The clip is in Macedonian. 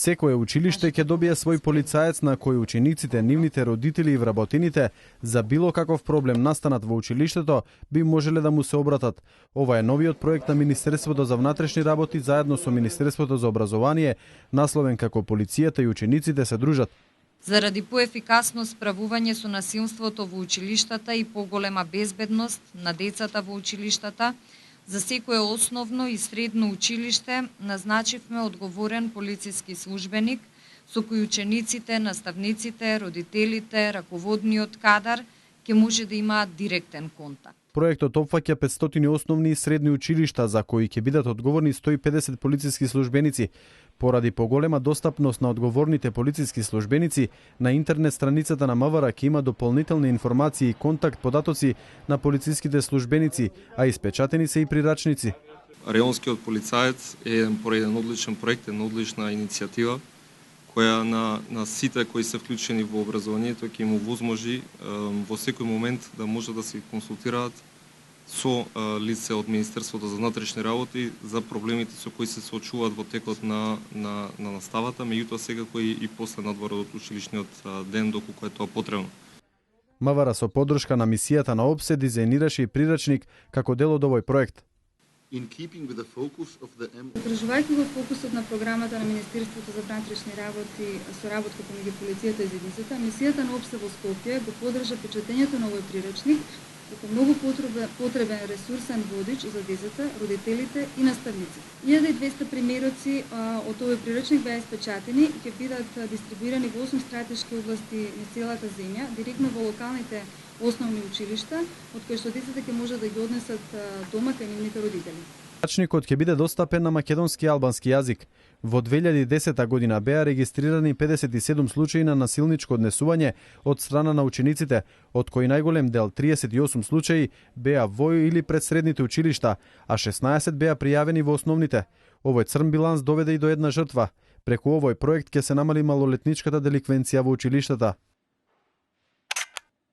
Секое училиште ќе добие свој полицаец на кој учениците, нивните родители и вработените за било каков проблем настанат во училиштето би можеле да му се обратат. Ова е новиот проект на Министерството за внатрешни работи заедно со Министерството за образование, насловен како Полицијата и учениците се дружат. Заради поефикасно справување со насилството во училиштата и поголема безбедност на децата во училиштата, за секое основно и средно училиште назначивме одговорен полициски службеник со кој учениците, наставниците, родителите, раководниот кадар ќе може да имаат директен контакт. Проектот опфаќа 500 основни и средни училишта за кои ќе бидат одговорни 150 полициски службеници. Поради поголема достапност на одговорните полициски службеници, на интернет страницата на МВР ќе има дополнителни информации и контакт податоци на полициските службеници, а испечатени се и прирачници. Реонскиот полицаец е еден одличен проект, една одлична иницијатива, која на сите кои се вклучени во образованието ќе им овозможи во секој момент да може да се консултираат со лице од Министерството за внатрешни работи за проблемите со кои се соочуваат во текот на наставата, меѓутоа секако и после надвор од училишниот ден доколку е тоа потребно. МВР со поддршка на мисијата на ОПСЕ дизајнираше и прирачник како дел од овој проект. Одржувајќи го фокусот на програмата на Министерството за внатрешни работи со работка помеѓу полицијата и заедницата, мисијата на ОПСЕ во Скопје го поддржа печатењето на овој прирачник како многу потребен ресурсен водич за децата, родителите и наставниците. 1200 примероци од овој прирачник беа испечатени и ќе бидат дистрибуирани во 8 стратешки области на целата земја, директно во локалните основни училишта, од кои што децата ќе можат да ги однесат дома кај нивните родители. Прирачникот ќе биде достапен на македонски и албански јазик. Во 2010 година беа регистрирани 57 случаи на насилничко однесување од страна на учениците, од кои најголем дел 38 случаи беа во или пред средните училишта, а 16 беа пријавени во основните. Овој црн биланс доведе и до една жртва. Преку овој проект ќе се намали малолетничката деликвенција во училиштата.